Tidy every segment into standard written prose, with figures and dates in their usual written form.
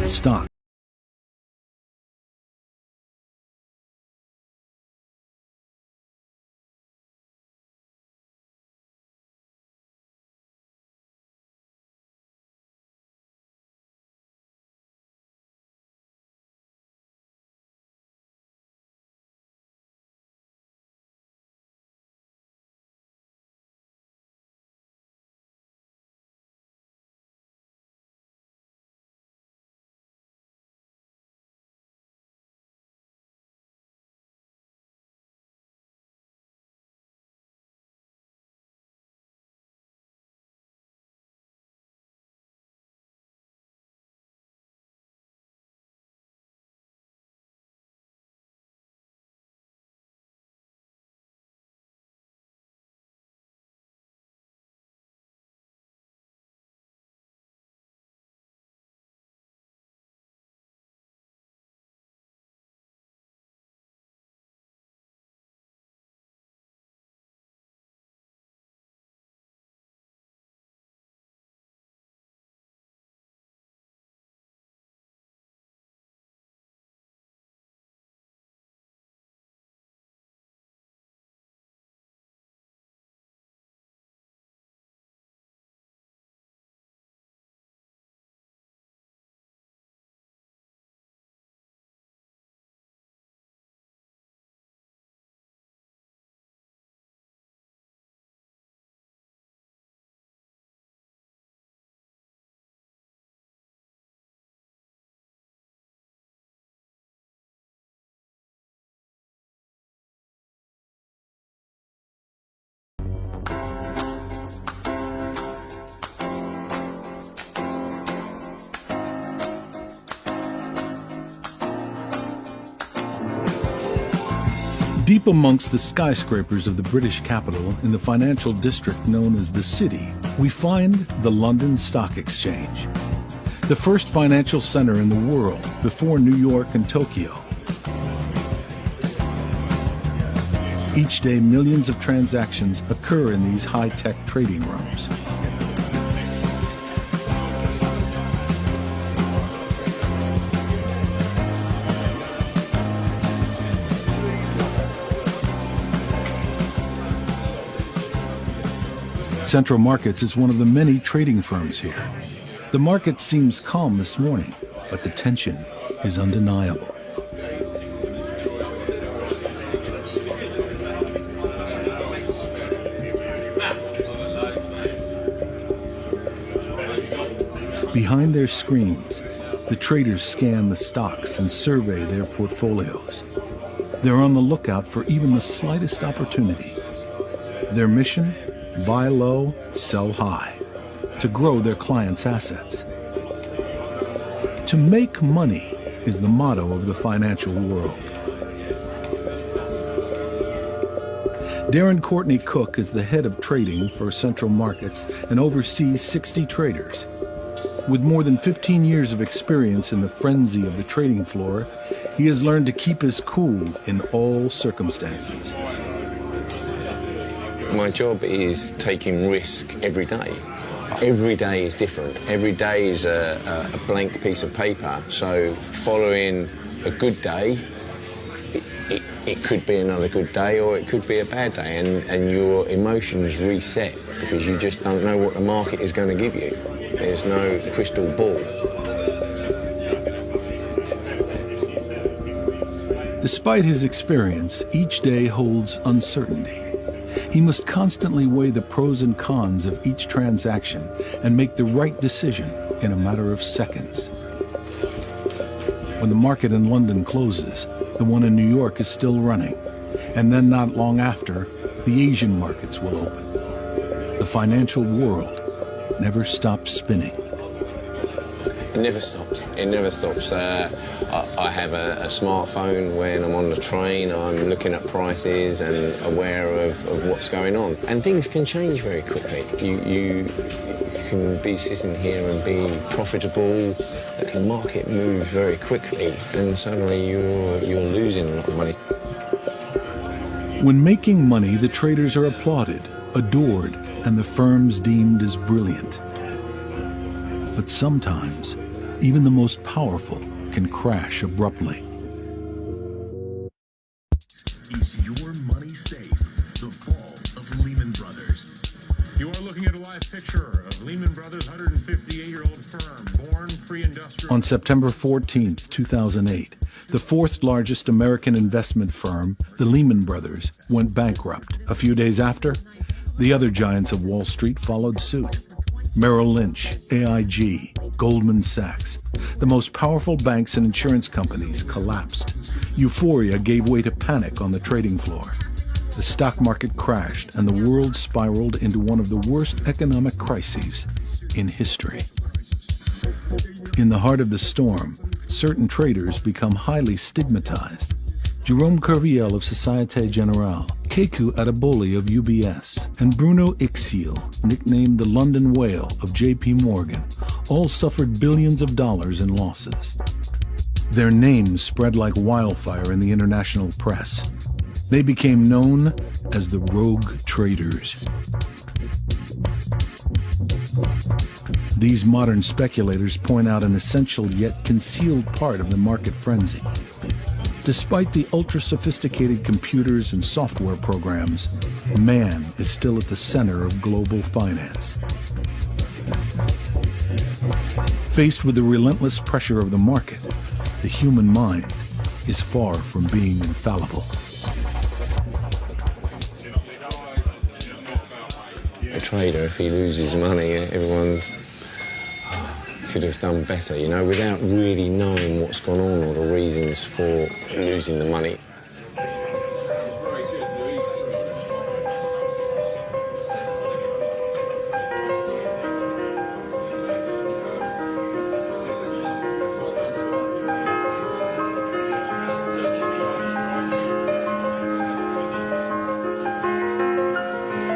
stock. Deep amongst the skyscrapers of the British capital in the financial district known as the City, we find the London Stock Exchange, the first financial center in the world before New York and Tokyo. Each day, millions of transactions occur in these high-tech trading rooms. Central Markets is one of the many trading firms here. The market seems calm this morning, but the tension is undeniable. Behind their screens, the traders scan the stocks and survey their portfolios. They're on the lookout for even the slightest opportunity. Their mission? Buy low, sell high, to grow their clients' assets. To make money is the motto of the financial world. Darren Courtney Cook is the head of trading for Central Markets and oversees 60 traders. With more than 15 years of experience in the frenzy of the trading floor, he has learned to keep his cool in all circumstances. My job is taking risk every day. Every day is different. Every day is a blank piece of paper. So following a good day, it could be another good day or it could be a bad day, and your emotions reset because you just don't know what the market is going to give you. There's no crystal ball. Despite his experience, each day holds uncertainty. He must constantly weigh the pros and cons of each transaction and make the right decision in a matter of seconds. When the market in London closes, the one in New York is still running, and then not long after, the Asian markets will open. The financial world never stops spinning. It never stops. It never stops. I have a smartphone. When I'm on the train, I'm looking at prices and aware of what's going on. And things can change very quickly. You can be sitting here and be profitable. The market moves very quickly, and suddenly you're losing a lot of money. When making money, the traders are applauded, adored, and the firms deemed as brilliant. But sometimes even the most powerful can crash abruptly. Is your money safe? The fall of Lehman Brothers. You are looking at a live picture of Lehman Brothers' 158-year-old firm, born pre-industrial. On September 14, 2008, the fourth largest American investment firm, the Lehman Brothers, went bankrupt. A few days after, the other giants of Wall Street followed suit. Merrill Lynch, AIG, Goldman Sachs. The most powerful banks and insurance companies collapsed. Euphoria gave way to panic on the trading floor. The stock market crashed and the world spiraled into one of the worst economic crises in history. In the heart of the storm, certain traders become highly stigmatized. Jerome Kerviel of Societe Generale, Keku Adeboli of UBS, and Bruno Ixiel, nicknamed the London Whale of JP Morgan, all suffered billions of dollars in losses. Their names spread like wildfire in the international press. They became known as the rogue traders. These modern speculators point out an essential yet concealed part of the market frenzy. Despite the ultra-sophisticated computers and software programs, man is still at the center of global finance. Faced with the relentless pressure of the market, the human mind is far from being infallible. A trader, if he loses money, everyone's could have done better, you know, without really knowing what's gone on or the reasons for losing the money.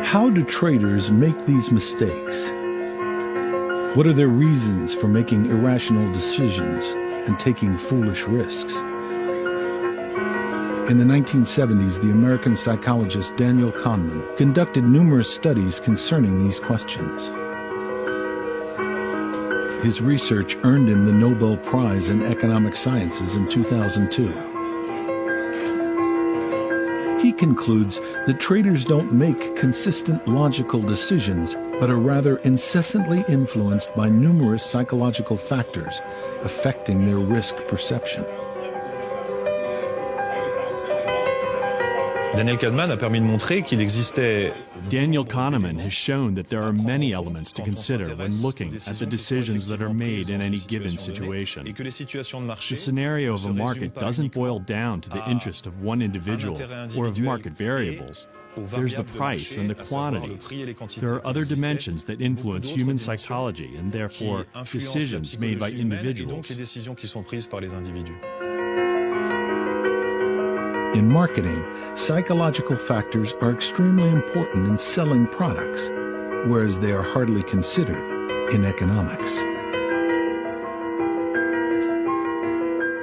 How do traders make these mistakes? What are their reasons for making irrational decisions and taking foolish risks? In the 1970s, the American psychologist Daniel Kahneman conducted numerous studies concerning these questions. His research earned him the Nobel Prize in Economic Sciences in 2002. He concludes that traders don't make consistent logical decisions, but are rather incessantly influenced by numerous psychological factors affecting their risk perception. Daniel Kahneman a permis de montrer qu'il existait. Daniel Kahneman has shown that there are many elements to consider when looking at the decisions that are made in any given situation. The scenario of a market doesn't boil down to the interest of one individual or of market variables. There's the price and the quantities. There are other dimensions that influence human psychology and therefore decisions made by individuals. In marketing, psychological factors are extremely important in selling products, whereas they are hardly considered in economics.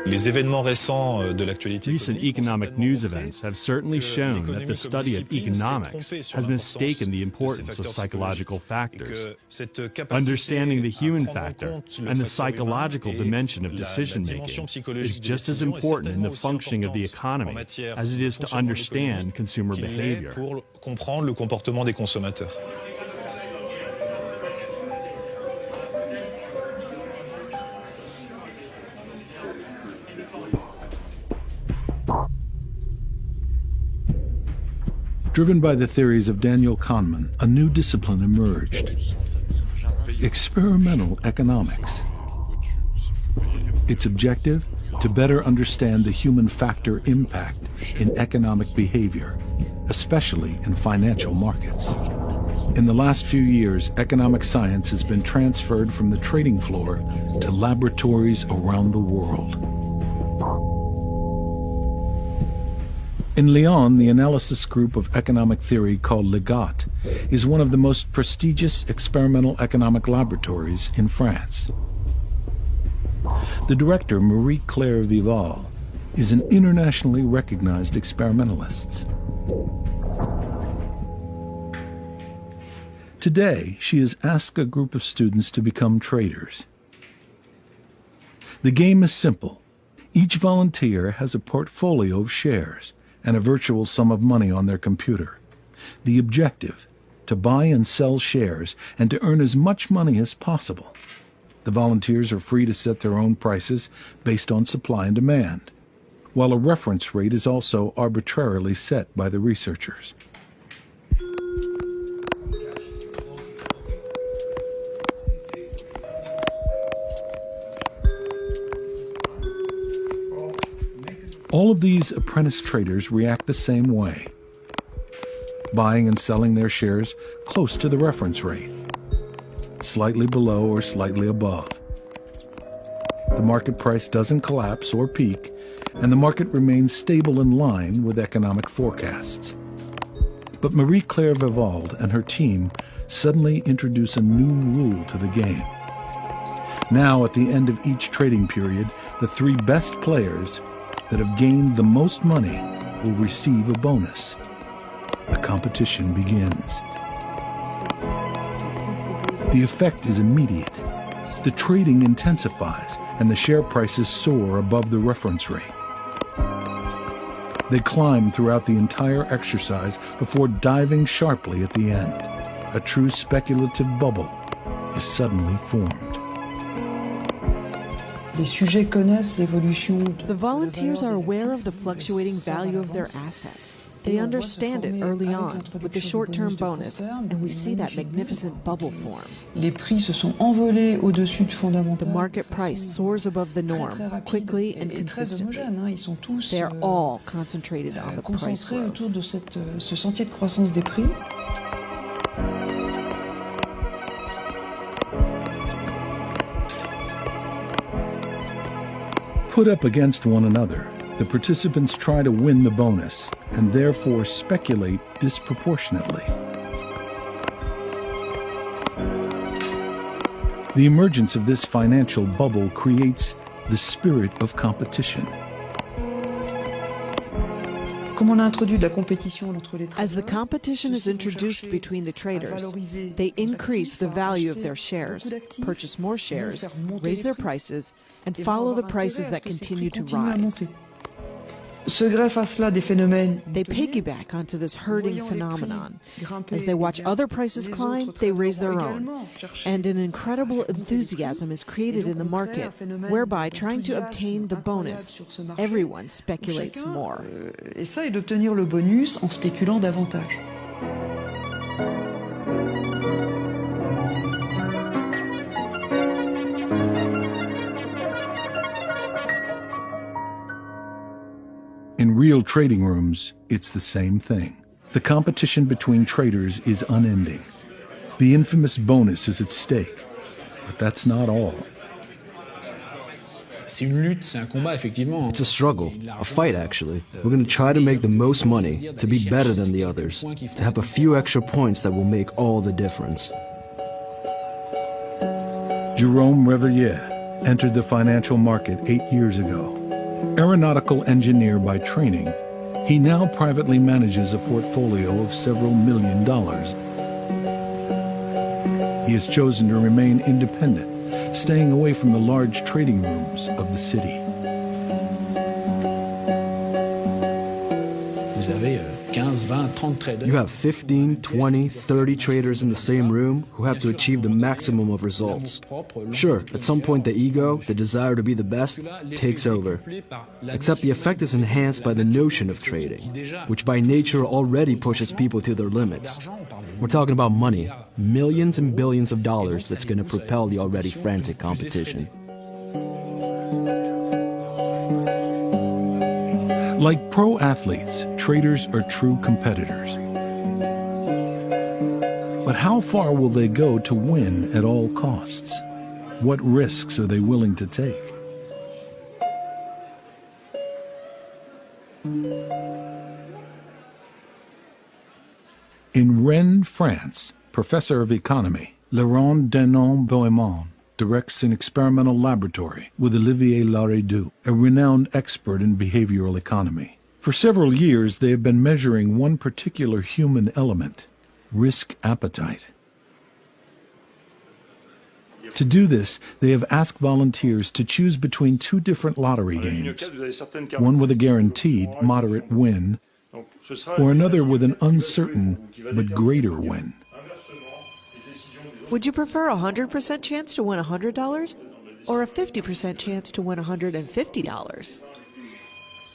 Recent economic news events have certainly shown that the study of economics has mistaken the importance of psychological factors. Understanding the human factor and the psychological dimension of decision-making is just as important in the functioning of the economy as it is to understand consumer behavior. Driven by the theories of Daniel Kahneman, a new discipline emerged: experimental economics. Its objective? To better understand the human factor impact in economic behavior, especially in financial markets. In the last few years, economic science has been transferred from the trading floor to laboratories around the world. In Lyon, the analysis group of economic theory called Legat is one of the most prestigious experimental economic laboratories in France. The director, Marie-Claire Vival, is an internationally recognized experimentalist. Today, she has asked a group of students to become traders. The game is simple. Each volunteer has a portfolio of shares and a virtual sum of money on their computer. The objective, to buy and sell shares and to earn as much money as possible. The volunteers are free to set their own prices based on supply and demand, while a reference rate is also arbitrarily set by the researchers. All of these apprentice traders react the same way, buying and selling their shares close to the reference rate, slightly below or slightly above. The market price doesn't collapse or peak, and the market remains stable in line with economic forecasts. But Marie-Claire Vivalde and her team suddenly introduce a new rule to the game. Now, at the end of each trading period, the 3 best players that have gained the most money will receive a bonus. The competition begins. The effect is immediate. The trading intensifies and the share prices soar above the reference rate. They climb throughout the entire exercise before diving sharply at the end. A true speculative bubble is suddenly formed. The volunteers are aware of the fluctuating value of their assets. They understand it early on with the short-term bonus, and we see that magnificent bubble form. The market price soars above the norm, quickly and consistently. They are all concentrated on the price growth. Put up against one another, the participants try to win the bonus and therefore speculate disproportionately. The emergence of this financial bubble creates the spirit of competition. As the competition is introduced between the traders, they increase the value of their shares, purchase more shares, raise their prices, and follow the prices that continue to rise. They piggyback onto this herding phenomenon. As they watch other prices climb, they raise their own. And an incredible enthusiasm is created in the market, whereby trying to obtain the bonus, everyone speculates more. In real trading rooms, it's the same thing. The competition between traders is unending. The infamous bonus is at stake, but that's not all. It's a struggle, a fight actually. We're going to try to make the most money, to be better than the others, to have a few extra points that will make all the difference. Jerome Revillier entered the financial market 8 years ago. Aeronautical engineer by training, he now privately manages a portfolio of several $1 million. He has chosen to remain independent, staying away from the large trading rooms of the city. You have 15, 20, 30 traders in the same room who have to achieve the maximum of results. Sure, at some point the ego, the desire to be the best, takes over. Except the effect is enhanced by the notion of trading, which by nature already pushes people to their limits. We're talking about money, millions and billions of dollars that's going to propel the already frantic competition. Like pro athletes, traders are true competitors. But how far will they go to win at all costs? What risks are they willing to take? In Rennes, France, professor of economy, Laurent Denon-Bohemond directs an experimental laboratory with Olivier Laredoux, a renowned expert in behavioral economy. For several years, they have been measuring one particular human element, risk appetite. To do this, they have asked volunteers to choose between two different lottery games, one with a guaranteed moderate win, or another with an uncertain but greater win. Would you prefer a 100% chance to win $100 or a 50% chance to win $150?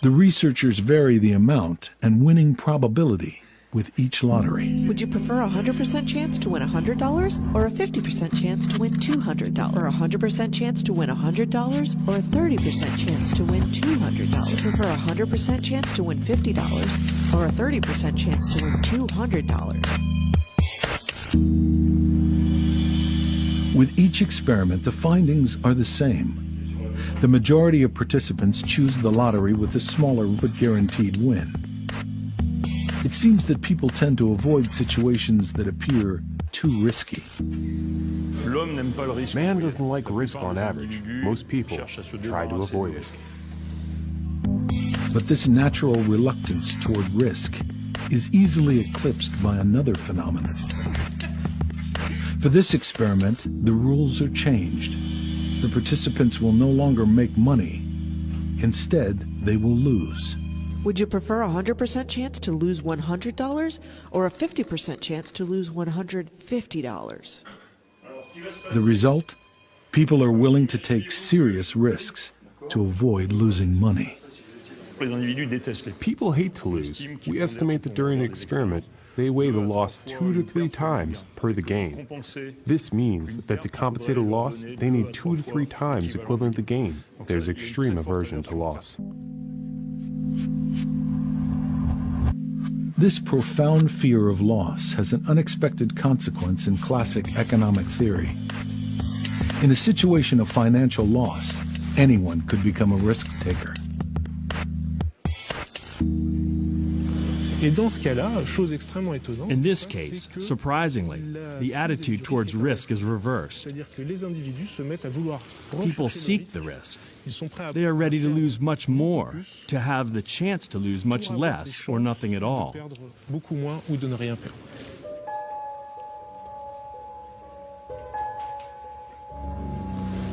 The researchers vary the amount and winning probability with each lottery. Would you prefer a 100% chance to win $100 or a 50% chance to win $200? Or a 100% chance to win $100 or a 30% chance to win $200? Would you prefer a 100% chance to win $50 or a 30% chance to win $200? With each experiment, the findings are the same. The majority of participants choose the lottery with the smaller but guaranteed win. It seems that people tend to avoid situations that appear too risky. Man doesn't like risk on average. Most people try to avoid it. But this natural reluctance toward risk is easily eclipsed by another phenomenon. For this experiment, the rules are changed. The participants will no longer make money. Instead, they will lose. Would you prefer a 100% chance to lose $100 or a 50% chance to lose $150? The result? People are willing to take serious risks to avoid losing money. People hate to lose. We estimate that during an experiment, they weigh the loss 2 to 3 times per the gain. This means that to compensate a loss, they need 2 to 3 times equivalent to gain. There's extreme aversion to loss. This profound fear of loss has an unexpected consequence in classic economic theory. In a situation of financial loss, anyone could become a risk taker. In this case, surprisingly, the attitude towards risk is reversed. People seek the risk. They are ready to lose much more, to have the chance to lose much less or nothing at all.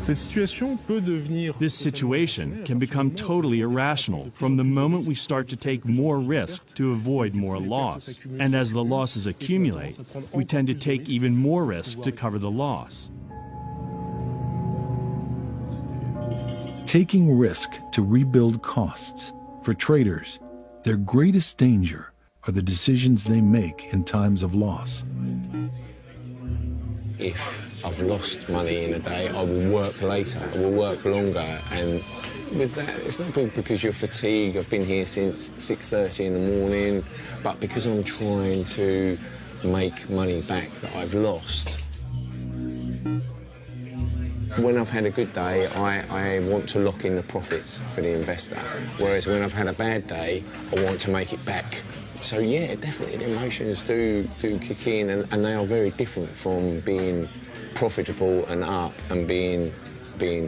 This situation can become totally irrational from the moment we start to take more risk to avoid more loss. And as the losses accumulate, we tend to take even more risk to cover the loss. Taking risk to rebuild costs. For traders, their greatest danger are the decisions they make in times of loss. If I've lost money in a day, I will work later, I will work longer, and with that, it's not because you're fatigued, I've been here since 6:30 in the morning, but because I'm trying to make money back that I've lost. When I've had a good day, I want to lock in the profits for the investor, whereas when I've had a bad day, I want to make it back. So yeah, definitely the emotions do kick in, and they are very different from being profitable and up and being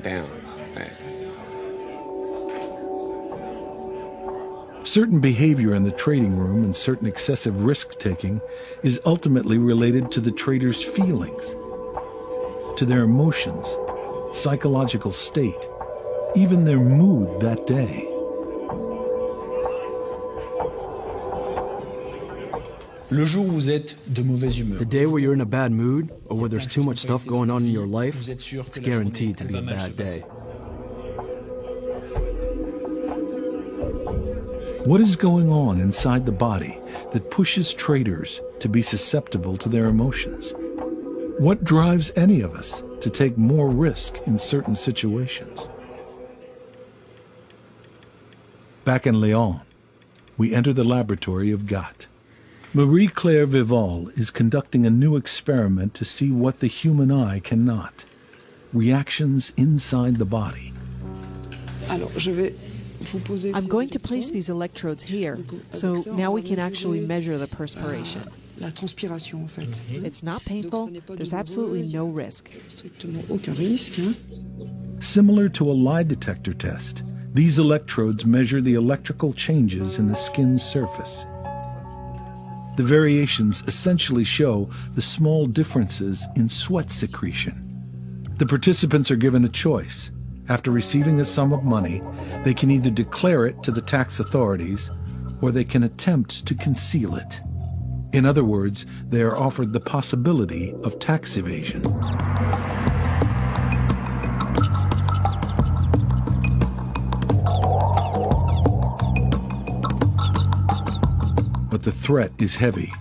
down. Certain behavior in the trading room and certain excessive risk-taking is ultimately related to the trader's feelings, to their emotions, psychological state, even their mood that day. The day where you're in a bad mood, or where there's too much stuff going on in your life, it's guaranteed to be a bad day. What is going on inside the body that pushes traders to be susceptible to their emotions? What drives any of us to take more risk in certain situations? Back in Lyon, we enter the laboratory of Gat. Marie-Claire Vival is conducting a new experiment to see what the human eye cannot. Reactions inside the body. I'm going to place these electrodes here, so now we can actually measure the perspiration. It's not painful. There's absolutely no risk. Similar to a lie detector test, these electrodes measure the electrical changes in the skin's surface. The variations essentially show the small differences in sweat secretion. The participants are given a choice. After receiving a sum of money, they can either declare it to the tax authorities or they can attempt to conceal it. In other words, they are offered the possibility of tax evasion. But the threat is heavy.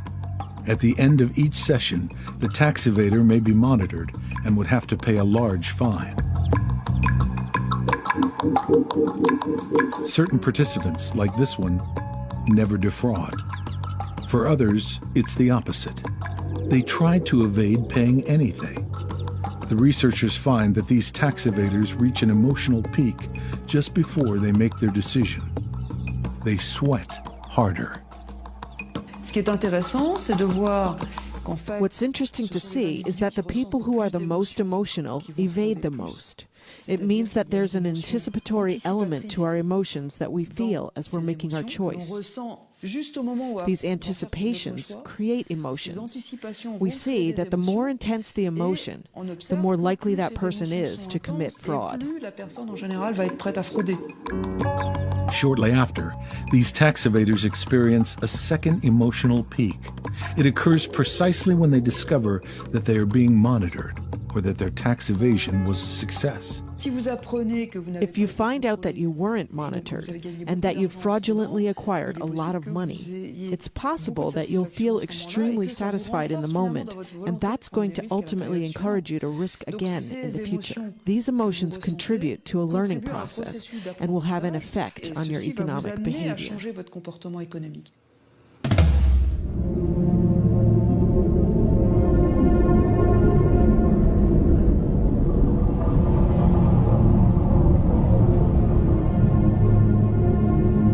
At the end of each session, the tax evader may be monitored and would have to pay a large fine. Certain participants, like this one, never defraud. For others, it's the opposite. They try to evade paying anything. The researchers find that these tax evaders reach an emotional peak just before they make their decision. They sweat harder. What's interesting to see is that the people who are the most emotional evade the most. It means that there's an anticipatory element to our emotions that we feel as we're making our choice. These anticipations create emotions. We see that the more intense the emotion, the more likely that person is to commit fraud. Shortly after, these tax evaders experience a second emotional peak. It occurs precisely when they discover that they are being monitored or that their tax evasion was a success. If you find out that you weren't monitored and that you've fraudulently acquired a lot of money, it's possible that you'll feel extremely satisfied in the moment, and that's going to ultimately encourage you to risk again in the future. These emotions contribute to a learning process and will have an effect on your economic behavior.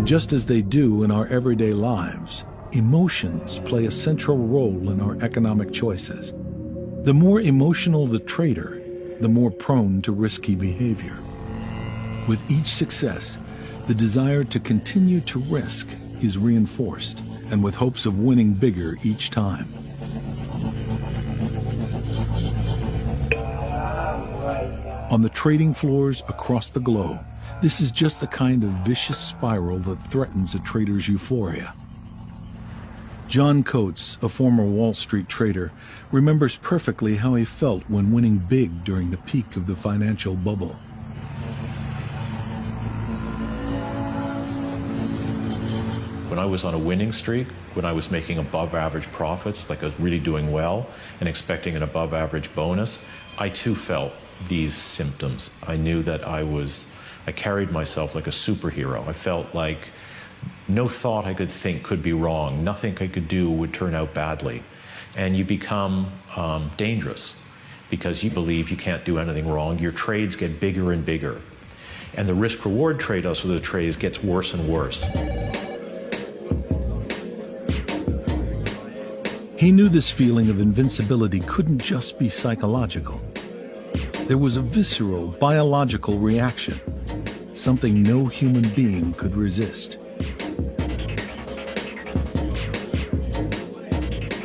Just as they do in our everyday lives, emotions play a central role in our economic choices. The more emotional the trader, the more prone to risky behavior. With each success, the desire to continue to risk is reinforced, and with hopes of winning bigger each time. On the trading floors across the globe, this is just the kind of vicious spiral that threatens a trader's euphoria. John Coates, a former Wall Street trader, remembers perfectly how he felt when winning big during the peak of the financial bubble. When I was on a winning streak, when I was making above average profits, like I was really doing well and expecting an above average bonus, I too felt these symptoms. I knew that I carried myself like a superhero. I felt like no thought I could think could be wrong. Nothing I could do would turn out badly. And you become dangerous because you believe you can't do anything wrong. Your trades get bigger and bigger. And the risk-reward trade-offs for the trades gets worse and worse. He knew this feeling of invincibility couldn't just be psychological. There was a visceral, biological reaction, something no human being could resist.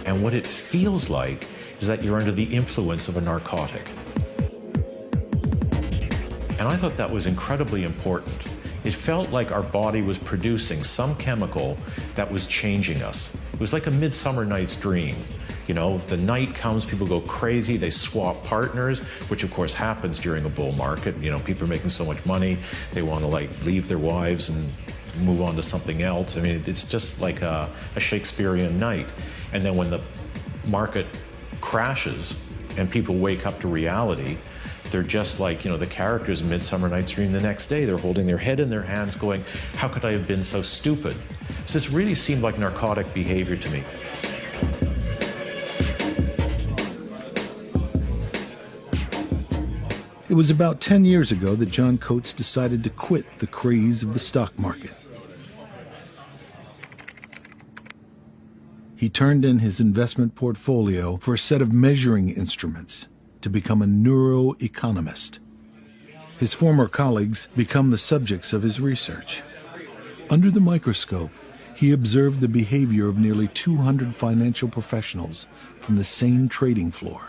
And what it feels like is that you're under the influence of a narcotic. And I thought that was incredibly important. It felt like our body was producing some chemical that was changing us. It was like a Midsummer Night's Dream. You know, the night comes, people go crazy, they swap partners, which of course happens during a bull market. You know, people are making so much money, they want to like leave their wives and move on to something else. I mean, it's just like a Shakespearean night. And then when the market crashes and people wake up to reality, they're just like, you know, the characters in Midsummer Night's Dream the next day. They're holding their head in their hands going, how could I have been so stupid? So this really seemed like narcotic behavior to me. It was about 10 years ago that John Coates decided to quit the craze of the stock market. He turned in his investment portfolio for a set of measuring instruments to become a neuroeconomist. His former colleagues become the subjects of his research. Under the microscope, he observed the behavior of nearly 200 financial professionals from the same trading floor.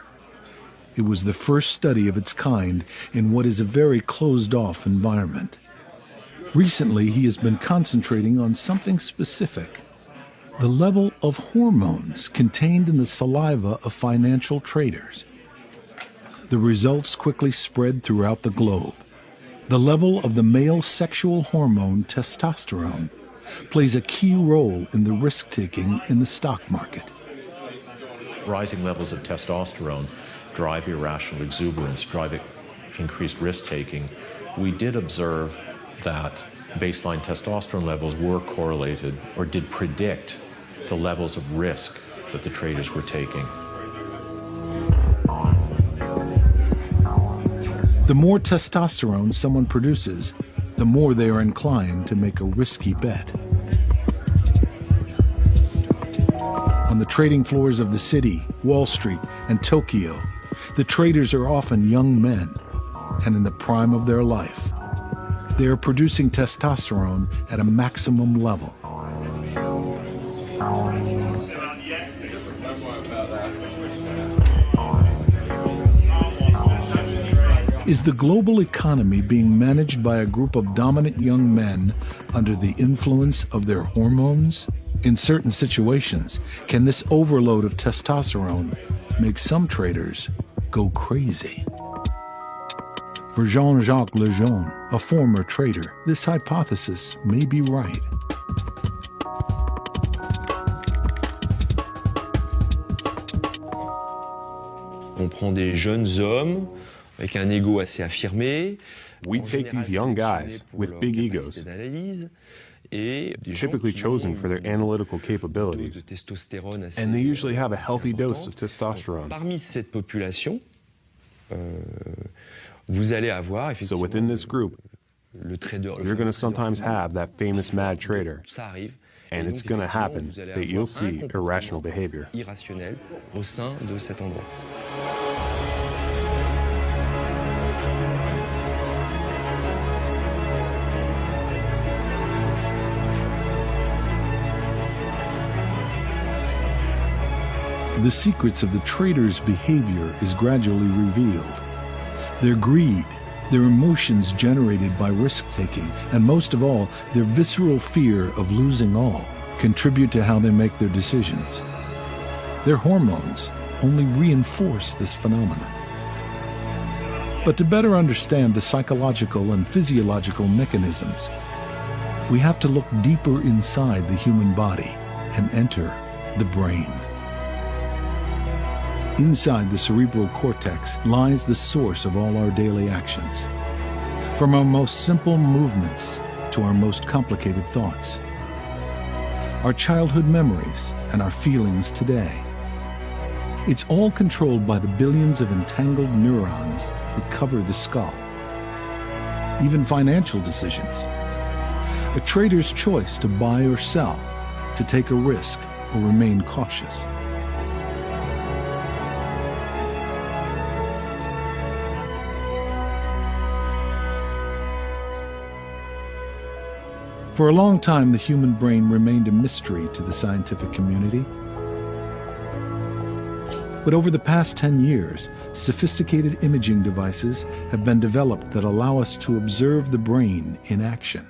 It was the first study of its kind in what is a very closed-off environment. Recently, he has been concentrating on something specific: the level of hormones contained in the saliva of financial traders. The results quickly spread throughout the globe. The level of the male sexual hormone testosterone plays a key role in the risk-taking in the stock market. Rising levels of testosterone drive irrational exuberance, drive increased risk-taking. We did observe that baseline testosterone levels were correlated or did predict the levels of risk that the traders were taking. The more testosterone someone produces, the more they are inclined to make a risky bet. On the trading floors of the city, Wall Street, and Tokyo, the traders are often young men and in the prime of their life. They are producing testosterone at a maximum level. Is the global economy being managed by a group of dominant young men under the influence of their hormones? In certain situations, can this overload of testosterone make some traders go crazy? For Jean-Jacques Lejeune, a former trader, this hypothesis may be right. On prend des jeunes hommes avec un ego assez affirmé. We take these young guys with big egos, typically chosen for their analytical capabilities, and they usually have a healthy dose of testosterone. Parmi cette population, vous allez avoir, so within this group, you're going to sometimes have that famous mad trader, and it's going to happen that you'll see irrational behavior. Irrationnel au sein de cet endroit. The secrets of the traders' behavior is gradually revealed. Their greed, their emotions generated by risk-taking, and most of all, their visceral fear of losing all, contribute to how they make their decisions. Their hormones only reinforce this phenomenon. But to better understand the psychological and physiological mechanisms, we have to look deeper inside the human body and enter the brain. Inside the cerebral cortex lies the source of all our daily actions, from our most simple movements to our most complicated thoughts, our childhood memories and our feelings today. It's all controlled by the billions of entangled neurons that cover the skull. Even financial decisions, a trader's choice to buy or sell, to take a risk or remain cautious. For a long time, the human brain remained a mystery to the scientific community. But over the past 10 years, sophisticated imaging devices have been developed that allow us to observe the brain in action.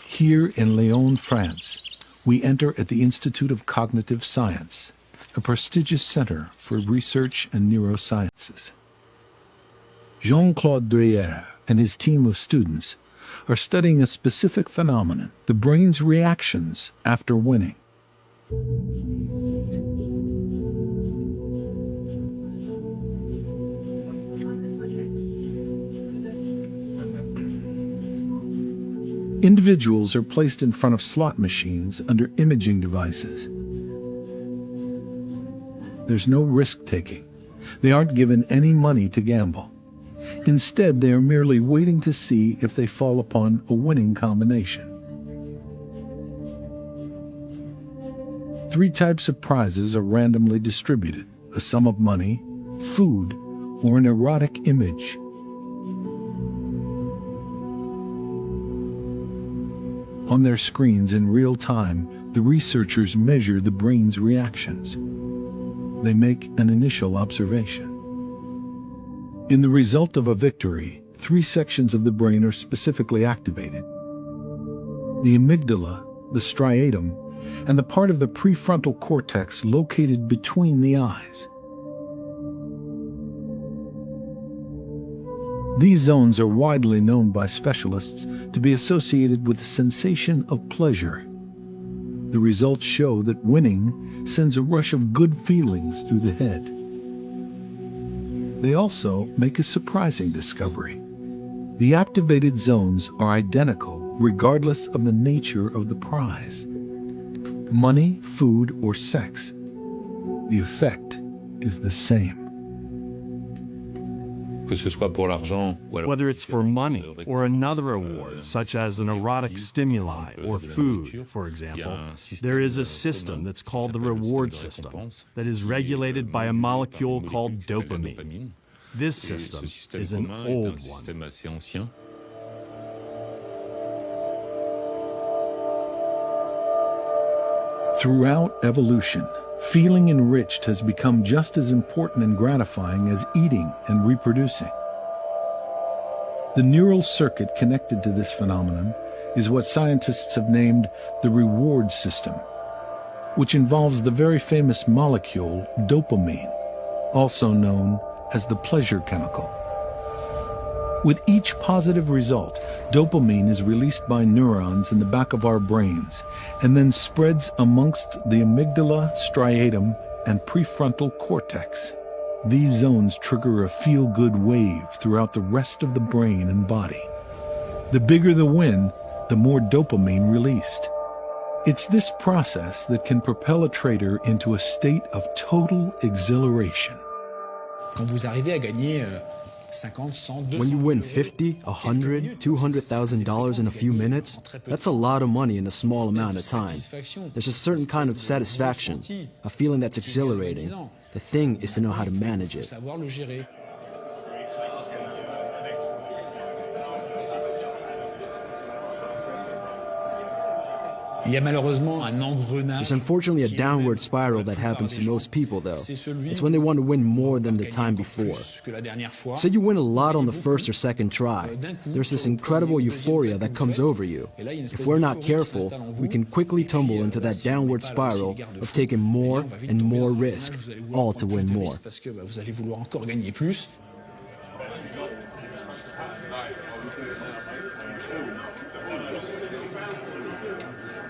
Here in Lyon, France, we enter at the Institute of Cognitive Science, a prestigious center for research and neurosciences. Jean-Claude Dreyer and his team of students are studying a specific phenomenon, the brain's reactions after winning. Individuals are placed in front of slot machines under imaging devices. There's no risk-taking. They aren't given any money to gamble. Instead, they are merely waiting to see if they fall upon a winning combination. 3 types of prizes are randomly distributed: a sum of money, food, or an erotic image. On their screens in real time, the researchers measure the brain's reactions. They make an initial observation. In the result of a victory, 3 sections of the brain are specifically activated: the amygdala, the striatum, and the part of the prefrontal cortex located between the eyes. These zones are widely known by specialists to be associated with the sensation of pleasure. The results show that winning sends a rush of good feelings through the head. They also make a surprising discovery. The activated zones are identical regardless of the nature of the prize: money, food, or sex. The effect is the same. Whether it's for money or another award, such as an erotic stimuli or food, for example, there is a system that's called the reward system that is regulated by a molecule called dopamine. This system is an old one. Throughout evolution, feeling enriched has become just as important and gratifying as eating and reproducing. The neural circuit connected to this phenomenon is what scientists have named the reward system, which involves the very famous molecule dopamine, also known as the pleasure chemical. With each positive result, dopamine is released by neurons in the back of our brains and then spreads amongst the amygdala, striatum, and prefrontal cortex. These zones trigger a feel-good wave throughout the rest of the brain and body. The bigger the win, the more dopamine released. It's this process that can propel a trader into a state of total exhilaration. When you win $50, $100, $200,000 in a few minutes, that's a lot of money in a small amount of time. There's a certain kind of satisfaction, a feeling that's exhilarating. The thing is to know how to manage it. There's unfortunately a downward spiral that happens to most people, though. It's when they want to win more than the time before. Say you win a lot on the first or second try. There's this incredible euphoria that comes over you. If we're not careful, we can quickly tumble into that downward spiral of taking more and more risk, all to win more.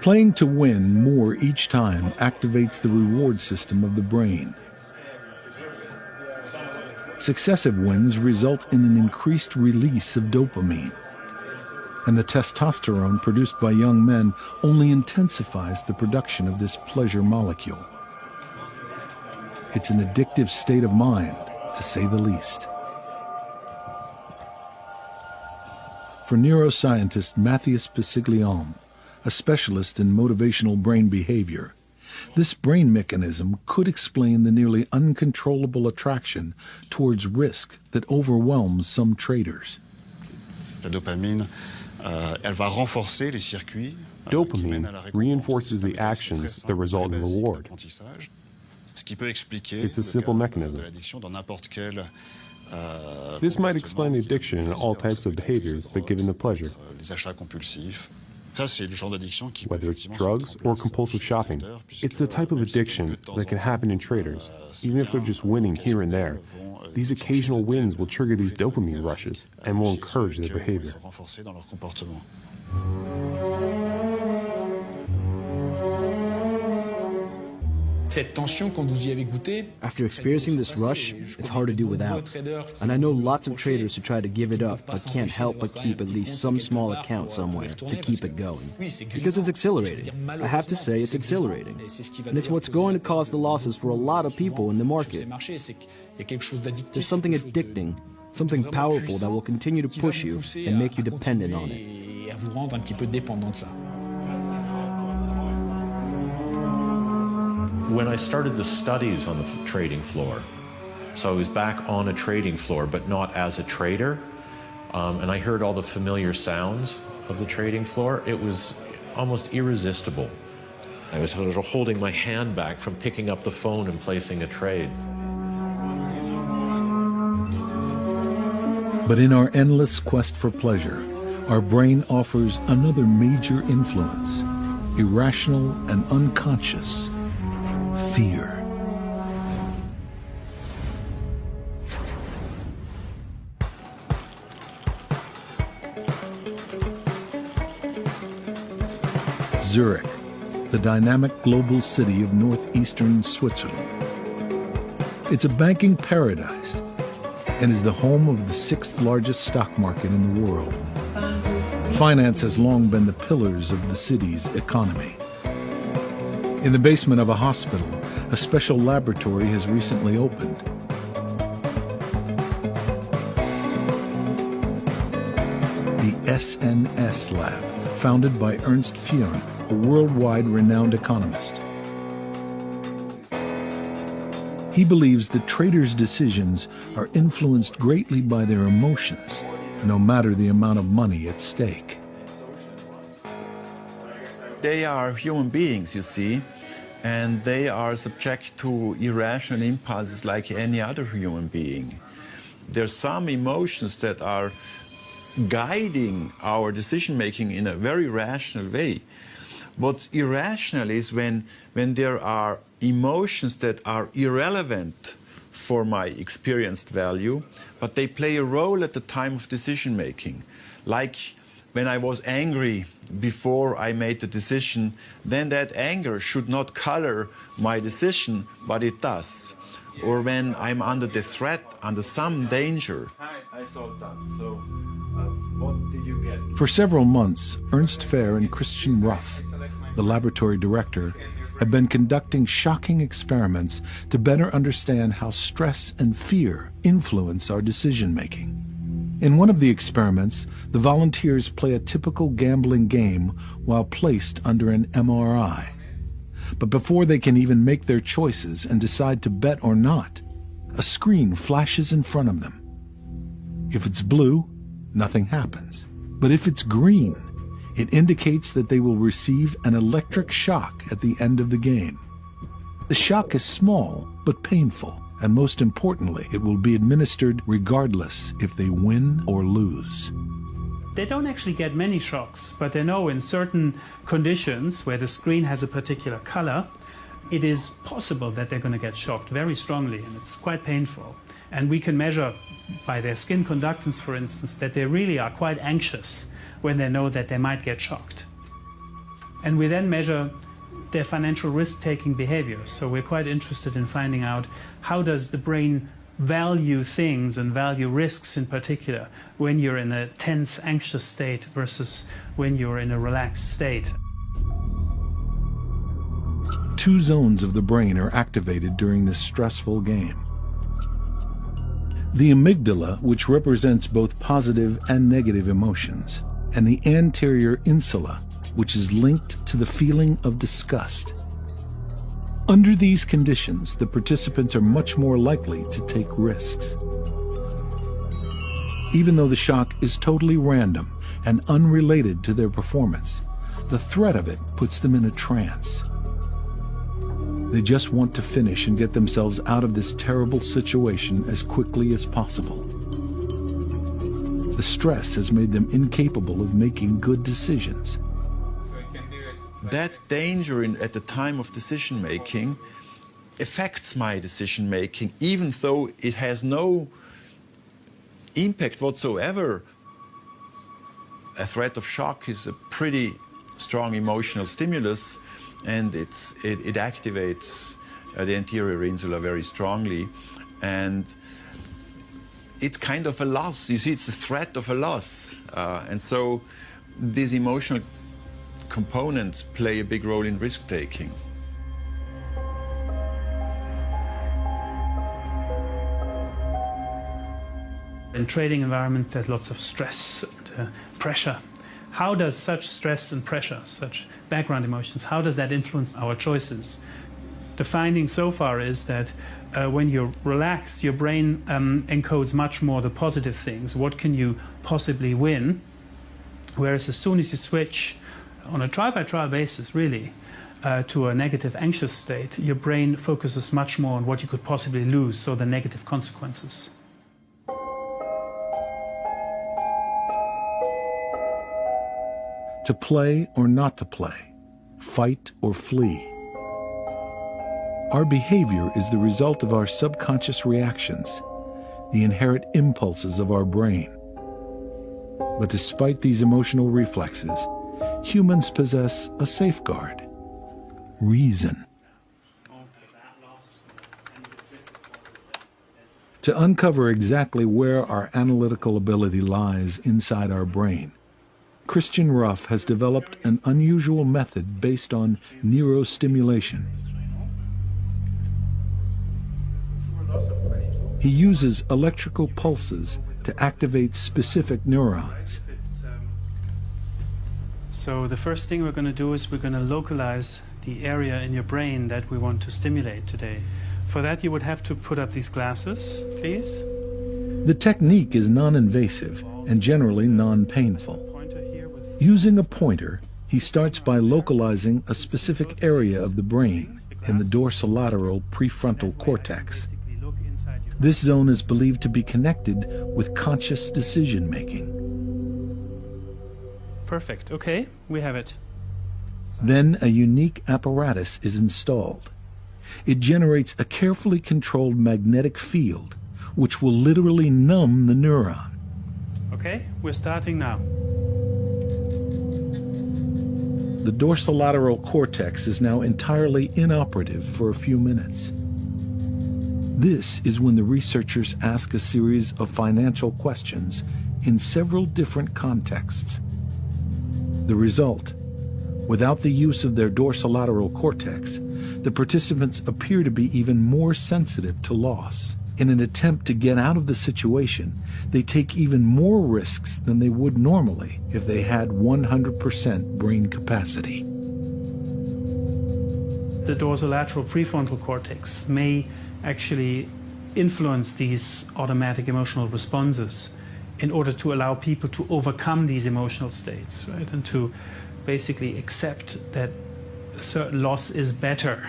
Playing to win more each time activates the reward system of the brain. Successive wins result in an increased release of dopamine, and the testosterone produced by young men only intensifies the production of this pleasure molecule. It's an addictive state of mind, to say the least. For neuroscientist Matthias Pisiglione, a specialist in motivational brain behavior, this brain mechanism could explain the nearly uncontrollable attraction towards risk that overwhelms some traders. Dopamine reinforces the actions that result in reward. It's a simple mechanism. This might explain addiction in all types of behaviors that give in the pleasure. Whether it's drugs or compulsive shopping, it's the type of addiction that can happen in traders, even if they're just winning here and there. These occasional wins will trigger these dopamine rushes and will encourage their behavior. After experiencing this rush, it's hard to do without. And I know lots of traders who try to give it up but can't help but keep at least some small account somewhere to keep it going. Because it's exhilarating. I have to say it's exhilarating. And it's what's going to cause the losses for a lot of people in the market. There's something addicting, something powerful that will continue to push you and make you dependent on it. When I started the studies on the trading floor, so I was back on a trading floor, but not as a trader, and I heard all the familiar sounds of the trading floor, it was almost irresistible I was sort of holding my hand back from picking up the phone and placing a trade. But in our endless quest for pleasure, our brain offers another major influence, irrational and unconscious, fear. Zurich, the dynamic global city of northeastern Switzerland. It's a banking paradise and is the home of the 6th largest stock market in the world. Finance has long been the pillars of the city's economy. In the basement of a hospital, a special laboratory has recently opened. The SNS Lab, founded by Ernst Fuhn, a worldwide renowned economist. He believes that traders' decisions are influenced greatly by their emotions, no matter the amount of money at stake. They are human beings, you see, and they are subject to irrational impulses like any other human being. There's some emotions that are guiding our decision-making in a very rational way. What's irrational is when there are emotions that are irrelevant for my experienced value, but they play a role at the time of decision-making. Like when I was angry before I made the decision, then that anger should not color my decision, but it does. Or when I'm under the threat, under some danger. Hi, I saw that. So, what did you get? For several months, Ernst Fehr and Christian Ruff, the laboratory director, have been conducting shocking experiments to better understand how stress and fear influence our decision-making. In one of the experiments, the volunteers play a typical gambling game while placed under an MRI. But before they can even make their choices and decide to bet or not, a screen flashes in front of them. If it's blue, nothing happens. But if it's green, it indicates that they will receive an electric shock at the end of the game. The shock is small but painful, and most importantly, it will be administered regardless if they win or lose. They don't actually get many shocks, but they know in certain conditions where the screen has a particular color, it is possible that they're going to get shocked very strongly, and it's quite painful. And we can measure by their skin conductance, for instance, that they really are quite anxious when they know that they might get shocked. And we then measure their financial risk-taking behavior. So we're quite interested in finding out how does the brain value things and value risks in particular when you're in a tense, anxious state versus when you're in a relaxed state. Two zones of the brain are activated during this stressful game. The amygdala, which represents both positive and negative emotions, and the anterior insula, which is linked to the feeling of disgust. Under these conditions, the participants are much more likely to take risks. Even though the shock is totally random and unrelated to their performance, the threat of it puts them in a trance. They just want to finish and get themselves out of this terrible situation as quickly as possible. The stress has made them incapable of making good decisions. That danger at the time of decision-making affects my decision-making, even though it has no impact whatsoever. A threat of shock is a pretty strong emotional stimulus, and it activates the anterior insula very strongly. And it's kind of a loss. You see, it's the threat of a loss. And so these emotional components play a big role in risk-taking. In trading environments, there's lots of stress and pressure. How does such stress and pressure, such background emotions, how does that influence our choices? The finding so far is that when you're relaxed, your brain encodes much more the positive things. What can you possibly win? Whereas as soon as you switch, on a trial-by-trial basis, really, to a negative anxious state, your brain focuses much more on what you could possibly lose, so the negative consequences. To play or not to play, fight or flee. Our behavior is the result of our subconscious reactions, the inherent impulses of our brain. But despite these emotional reflexes, humans possess a safeguard: reason. To uncover exactly where our analytical ability lies inside our brain, Christian Ruff has developed an unusual method based on neurostimulation. He uses electrical pulses to activate specific neurons. So the first thing we're going to do is we're going to localize the area in your brain that we want to stimulate today. For that, you would have to put up these glasses, please. The technique is non-invasive and generally non-painful. Using a pointer, he starts by localizing a specific area of the brain in the dorsolateral prefrontal cortex. This zone is believed to be connected with conscious decision-making. Perfect. Okay, we have it. Then a unique apparatus is installed. It generates a carefully controlled magnetic field, which will literally numb the neuron. Okay, we're starting now. The dorsolateral cortex is now entirely inoperative for a few minutes. This is when the researchers ask a series of financial questions in several different contexts. The result: without the use of their dorsolateral cortex, the participants appear to be even more sensitive to loss. In an attempt to get out of the situation, they take even more risks than they would normally if they had 100% brain capacity. The dorsolateral prefrontal cortex may actually influence these automatic emotional responses in order to allow people to overcome these emotional states, right? And to basically accept that a certain loss is better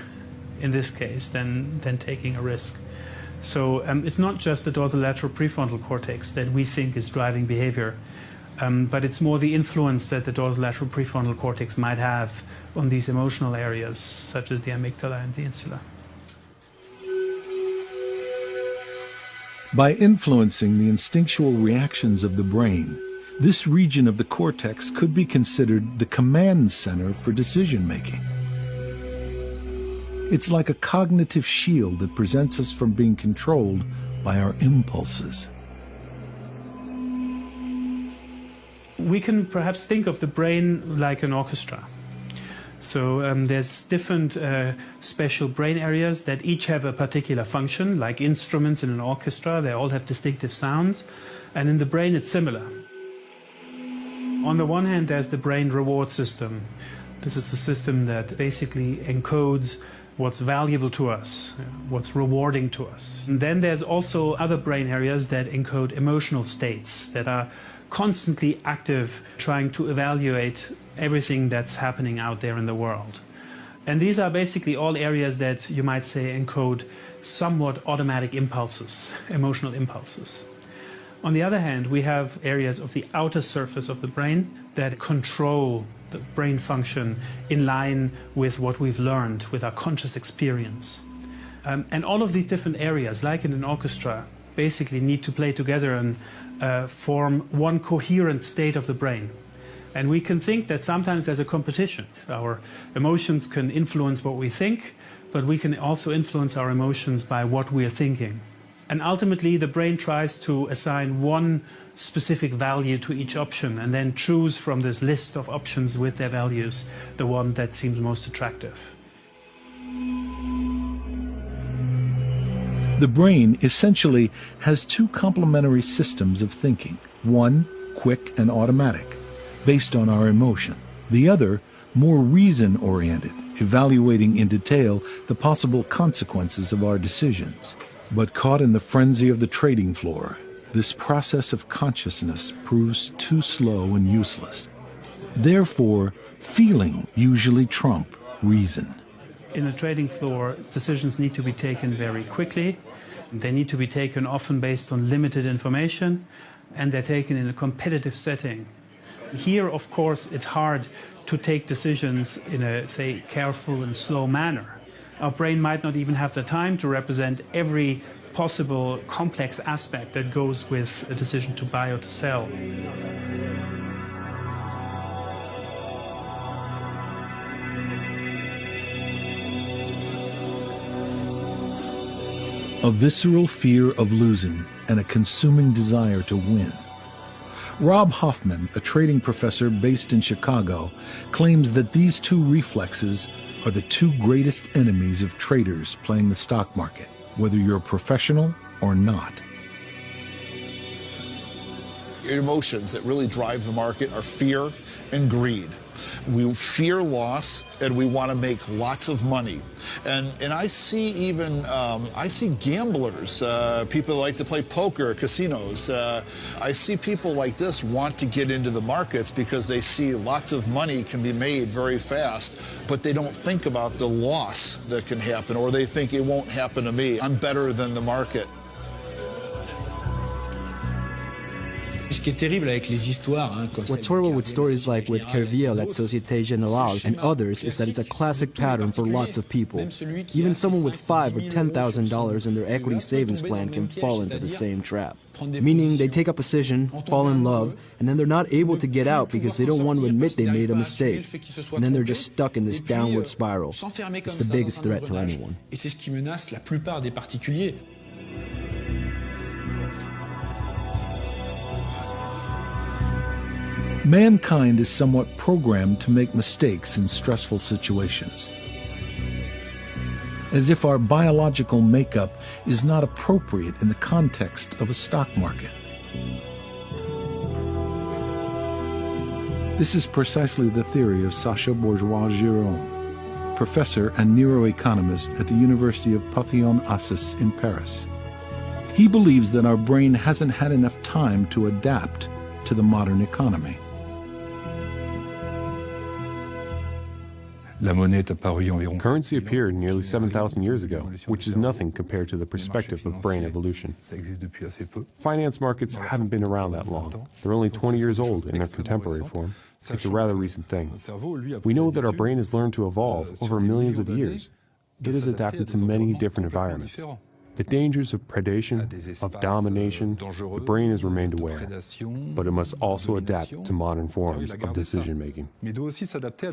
in this case than taking a risk. So it's not just the dorsolateral prefrontal cortex that we think is driving behavior, but it's more the influence that the dorsolateral prefrontal cortex might have on these emotional areas, such as the amygdala and the insula. By influencing the instinctual reactions of the brain, this region of the cortex could be considered the command center for decision-making. It's like a cognitive shield that prevents us from being controlled by our impulses. We can perhaps think of the brain like an orchestra. So there's different special brain areas that each have a particular function, like instruments in an orchestra. They all have distinctive sounds. And in the brain, it's similar. On the one hand, there's the brain reward system. This is the system that basically encodes what's valuable to us, what's rewarding to us. And then there's also other brain areas that encode emotional states that are constantly active, trying to evaluate everything that's happening out there in the world. And these are basically all areas that you might say encode somewhat automatic impulses, emotional impulses. On the other hand, we have areas of the outer surface of the brain that control the brain function in line with what we've learned, with our conscious experience. And all of these different areas, like in an orchestra, basically need to play together and form one coherent state of the brain. And we can think that sometimes there's a competition. Our emotions can influence what we think, but we can also influence our emotions by what we're thinking. And ultimately, the brain tries to assign one specific value to each option and then choose from this list of options with their values the one that seems most attractive. The brain essentially has two complementary systems of thinking. One, quick and automatic, based on our emotion. The other, more reason-oriented, evaluating in detail the possible consequences of our decisions. But caught in the frenzy of the trading floor, this process of consciousness proves too slow and useless. Therefore, feeling usually trumps reason. In a trading floor, decisions need to be taken very quickly. They need to be taken often based on limited information, and they're taken in a competitive setting. Here, of course, it's hard to take decisions in a, say, careful and slow manner. Our brain might not even have the time to represent every possible complex aspect that goes with a decision to buy or to sell. A visceral fear of losing and a consuming desire to win. Rob Hoffman, a trading professor based in Chicago, claims that these two reflexes are the two greatest enemies of traders playing the stock market, whether you're a professional or not. Emotions that really drive the market are fear and greed. We fear loss and we want to make lots of money. And I see even, I see gamblers, people like to play poker, casinos. I see people like this want to get into the markets because they see lots of money can be made very fast, but they don't think about the loss that can happen, or they think it won't happen to me. I'm better than the market. What's horrible with stories like with Kerviel at Société Générale and others is that it's a classic pattern for lots of people. Even someone with $5,000 or $10,000 in their equity savings plan can fall into the same trap. Meaning they take a position, fall in love, and then they're not able to get out because they don't want to admit they made a mistake. And then they're just stuck in this downward spiral. It's the biggest threat to anyone. Mankind is somewhat programmed to make mistakes in stressful situations, as if our biological makeup is not appropriate in the context of a stock market. This is precisely the theory of Sacha Bourgeois-Giron, professor and neuroeconomist at the University of Panthéon-Assas in Paris. He believes that our brain hasn't had enough time to adapt to the modern economy. Currency appeared nearly 7,000 years ago, which is nothing compared to the perspective of brain evolution. Finance markets haven't been around that long. They're only 20 years old in their contemporary form. It's a rather recent thing. We know that our brain has learned to evolve over millions of years. It has adapted to many different environments. The dangers of predation, of domination, the brain has remained aware, but it must also adapt to modern forms of decision-making.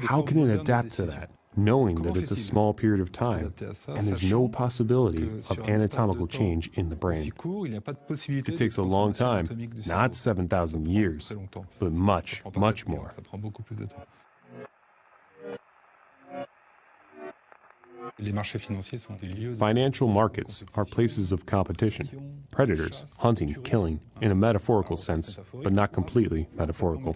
How can it adapt to that, knowing that it's a small period of time and there's no possibility of anatomical change in the brain? It takes a long time, not 7,000 years, but much, much more. Financial markets are places of competition, predators hunting, killing, in a metaphorical sense, but not completely metaphorical.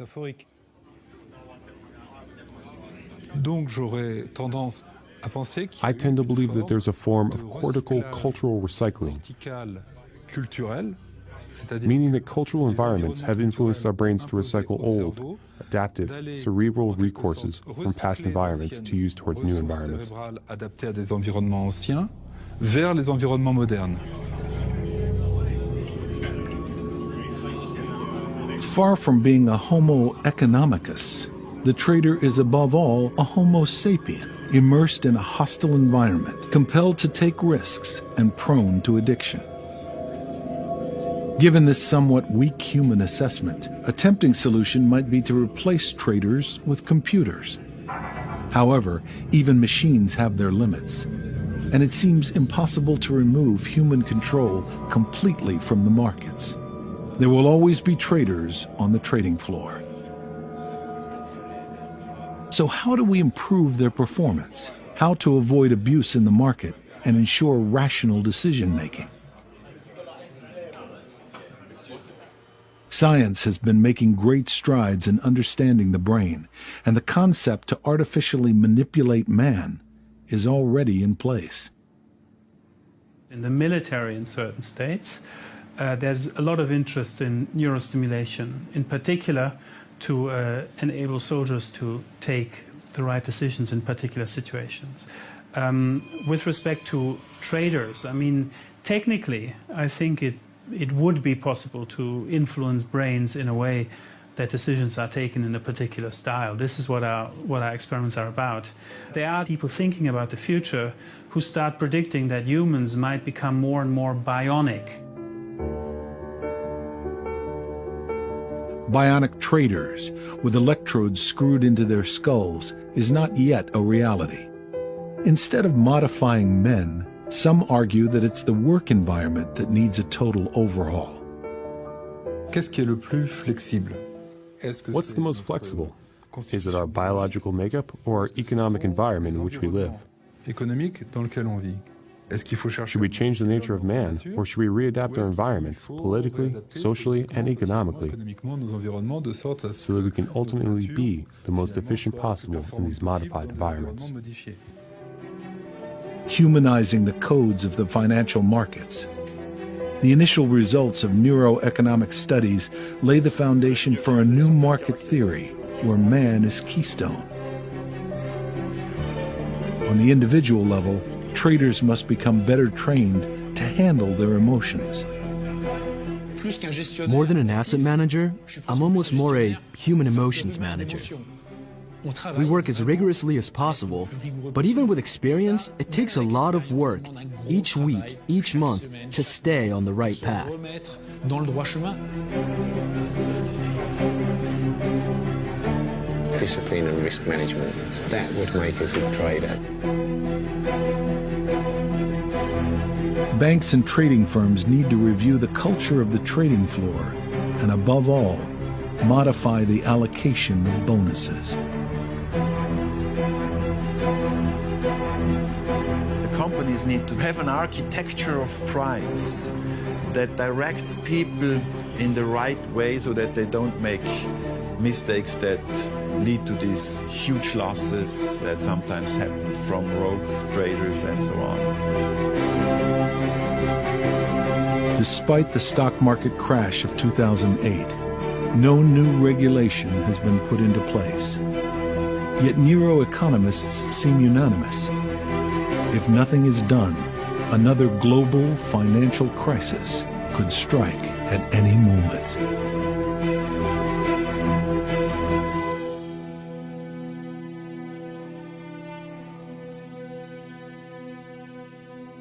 I tend to believe that there's a form of cortical cultural recycling, meaning that cultural environments have influenced our brains to recycle old, adaptive, cerebral recourses from past environments to use towards new environments. Far from being a Homo economicus, the trader is above all a Homo sapien, immersed in a hostile environment, compelled to take risks and prone to addiction. Given this somewhat weak human assessment, a tempting solution might be to replace traders with computers. However, even machines have their limits, and it seems impossible to remove human control completely from the markets. There will always be traders on the trading floor. So how do we improve their performance? How to avoid abuse in the market and ensure rational decision-making? Science has been making great strides in understanding the brain, and the concept to artificially manipulate man is already in place. In the military in certain states, there's a lot of interest in neurostimulation, in particular to enable soldiers to take the right decisions in particular situations. With respect to traders, I mean, technically, I think it would be possible to influence brains in a way that decisions are taken in a particular style. This is what our experiments are about. There are people thinking about the future who start predicting that humans might become more and more bionic. Bionic traders with electrodes screwed into their skulls is not yet a reality. Instead of modifying men, some argue that it's the work environment that needs a total overhaul. Qu'est-ce qui est le plus flexible? What's the most flexible? Is it our biological makeup or our economic environment in which we live? Should we change the nature of man, or should we readapt our environments politically, socially, and economically so that we can ultimately be the most efficient possible in these modified environments? Humanizing the codes of the financial markets. The initial results of neuroeconomic studies lay the foundation for a new market theory where man is keystone. On the individual level, traders must become better trained to handle their emotions. More than an asset manager, I'm almost more a human emotions manager. We work as rigorously as possible, but even with experience, it takes a lot of work, each week, each month, to stay on the right path. Discipline and risk management, that would make a good trader. Banks and trading firms need to review the culture of the trading floor and, above all, modify the allocation of bonuses. Companies need to have an architecture of primes that directs people in the right way so that they don't make mistakes that lead to these huge losses that sometimes happen from rogue traders and so on. Despite the stock market crash of 2008, no new regulation has been put into place. Yet neuroeconomists seem unanimous. If nothing is done, another global financial crisis could strike at any moment.